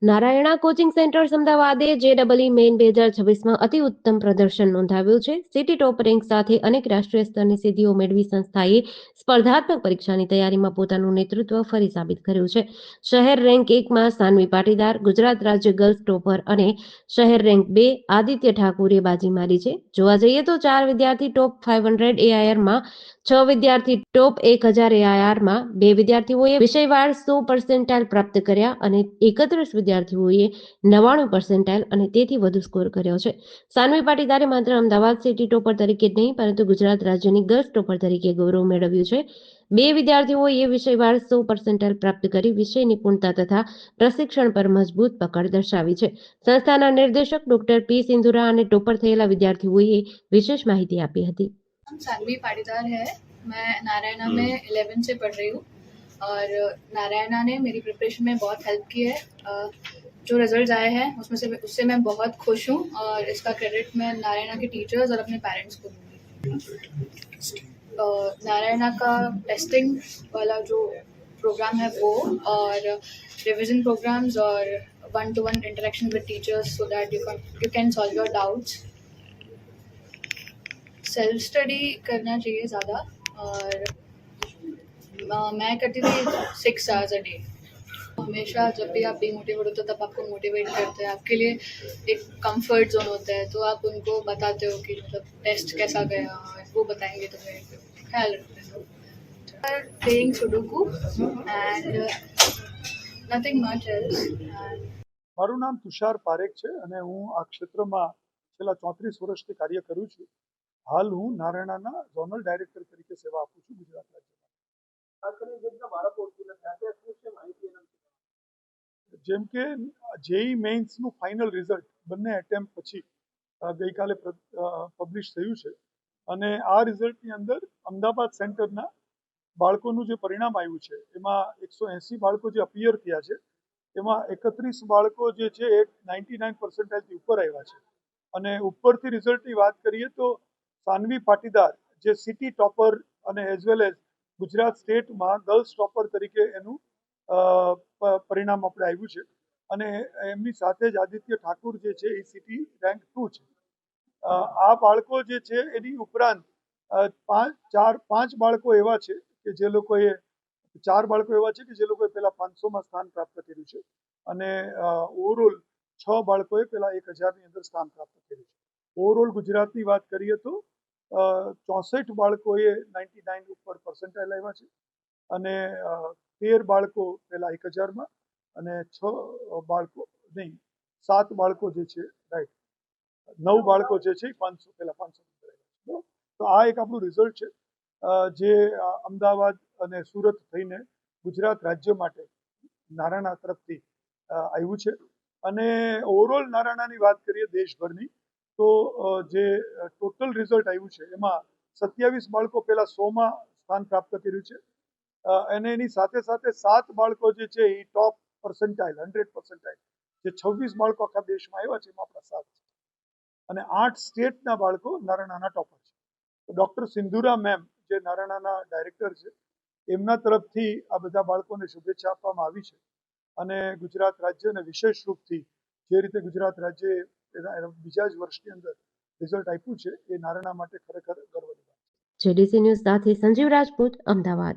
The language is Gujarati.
નારાયણા કોચિંગ સેન્ટર્સ અમદાવાદે JEE મેઇન 2026માં અતિ ઉત્તમ પ્રદર્શન નોંધાવ્યું છે. સિટી ટોપ રેન્ક સાથે અનેક રાષ્ટ્રીય સ્તરની સિદ્ધિઓ મેળવી સંસ્થાએ સ્પર્ધાત્મક પરીક્ષાની તૈયારીમાં પોતાનું નેતૃત્વ ફરી સાબિત કર્યું છે. શહેર રેન્ક 1માં સાનવી પાટીદાર, ગુજરાત રાજ્ય ગર્લ્સ ટોપર અને શહેર રેન્ક 2 આદિત્ય ઠાકુરે બાજી મારી છે. જોવા જઈએ તો 4 વિદ્યાર્થી ટોપ 500 AIRમાં, 6 વિદ્યાર્થી ટોપ 1000 AIRમાં, 2 વિદ્યાર્થીઓએ વિષયવાર 100% પ્રાપ્ત કર્યા અને 31 વિદ્યાર્થીઓએ 99% અને તેથી વધુ સ્કોર કર્યો છે. સાનવી પાટીદારે માત્ર અમદાવાદ સિટી ટોપર તરીકે જ નહીં પરંતુ ગુજરાત રાજ્યની ગર્લ્સ ટોપર તરીકે ગૌરવ મેળવ્યું છે. 2 વિદ્યાર્થીઓએ વિષયવાર 100% પ્રાપ્ત કરી વિષય નિપુણતા તથા પ્રશિક્ષણ પર મજબૂત પકડ દર્શાવી છે. સંસ્થાના નિર્દેશક ડોક્ટર પી સિંધુરા અને ટોપર થયેલા વિદ્યાર્થીઓએ વિશેષ माहिती આપી હતી. सानवी पाटीदार है। मैं नारायणा में 11 से पढ़ रही हूँ और नारायणा ने मेरी प्रिपरेशन में बहुत हेल्प की है। जो रिजल्ट्स आए हैं उससे मैं बहुत खुश हूँ और इसका क्रेडिट मैं नारायणा के टीचर्स और अपने पेरेंट्स को दूँगी। नारायणा का टेस्टिंग वाला जो प्रोग्राम है वो और रिविजन प्रोग्राम्स और 1-to-1 interaction with teachers so that you can solve your doubts. Self study करना चाहिए ज़्यादा और मैं करती थी 6 आवर्स अ डे। हमेशा जब भी आप डीमोटिवेट होते हो तब आपको मोटिवेट करते हैं, आपके लिए एक कंफर्ट जोन होता है, तो आप उनको बताते हो कि मतलब टेस्ट कैसा गया, वो बताएंगे तुम्हें, ख्याल रखते हो। Playing sudoku and nothing much else. મારું નામ તુષાર પારેખ છે અને હું આ ક્ષેત્રમાં છેલ્લા 34 વર્ષથી કાર્ય કરું છું. હાલ હું નારાયણાના ઝોનલ ડાયરેક્ટર તરીકે સેવા આપું છું ગુજરાત રાજ્યમાં. જેમ કે JEE મેઇન્સનું ફાઇનલ રિઝલ્ટ બંને એટેમ્પ પછી ગઈકાલે પબ્લિશ થયું છે અને આ રિઝલ્ટની અંદર અમદાવાદ સેન્ટરના બાળકોનું જે પરિણામ આવ્યું છે એમાં 180 બાળકો જે અપિયર થયા છે એમાં 31 બાળકો જે છે એ 99% ઉપર આવ્યા છે અને ઉપરથી રિઝલ્ટની વાત કરીએ તો સાનવી પાટીદાર જે સિટી ટોપર અને એઝ વેલ એઝ ગુજરાત સ્ટેટમાં ગર્લ્સ ટોપર તરીકે એનું પરિણામ આપણે આવ્યું છે અને એમની સાથે જ આદિત્ય ઠાકુર જે છે એ સિટી રેન્ક 2 છે. આ બાળકો જે છે એની ઉપરાંત 5 બાળકો એવા છે કે જે લોકોએ 4 બાળકો એવા છે કે જે લોકોએ પહેલા 500માં સ્થાન પ્રાપ્ત કર્યું છે અને ઓવરઓલ 6 બાળકોએ પહેલા 1000ની અંદર સ્થાન પ્રાપ્ત કર્યું છે. ઓવરઓલ ગુજરાતની વાત કરીએ તો 64 બાળકોએ 99 ઉપર પર્સન્ટાઇલ આવ્યા છે અને 13 બાળકો પહેલા 1000માં અને 7 બાળકો જે છે રાઈટ 9 બાળકો જે છે 500 પહેલા 500 ઉપર આવ્યા છે. તો આ એક આપણું રિઝલ્ટ છે જે અમદાવાદ અને સુરત થઈને ગુજરાત રાજ્ય માટે નારાયણા તરફથી આવ્યું છે અને ઓવરઓલ નારાયણાની વાત કરીએ દેશભરની તો જે ટોટલ રિઝલ્ટ આવ્યું છે એમાં 27 બાળકો પહેલા 100માં સ્થાન પ્રાપ્ત કર્યું છે અને એની સાથે સાથે 7 બાળકો જે છે એ ટોપ પર્સન્ટાઇલ 100% જે 26 બાળકો આખા દેશમાં આવ્યા છે એમાં આપણા 7 છે અને 8 સ્ટેટના બાળકો નારાયણાના ટોપર છે. ડૉક્ટર સિંધુરા મેમ જે નારાયણાના ડાયરેક્ટર છે એમના તરફથી આ બધા બાળકોને શુભેચ્છા આપવામાં આવી છે અને ગુજરાત રાજ્યને વિશેષ રૂપથી જે રીતે ગુજરાત રાજ્યએ બીજા જ વર્ષની અંદર રિઝલ્ટ આપ્યું છે એ નારાયણા માટે ખરેખર ગર્વની વાત છે. JDC ન્યૂઝ સાથે સંજીવ રાજપૂત, અમદાવાદ.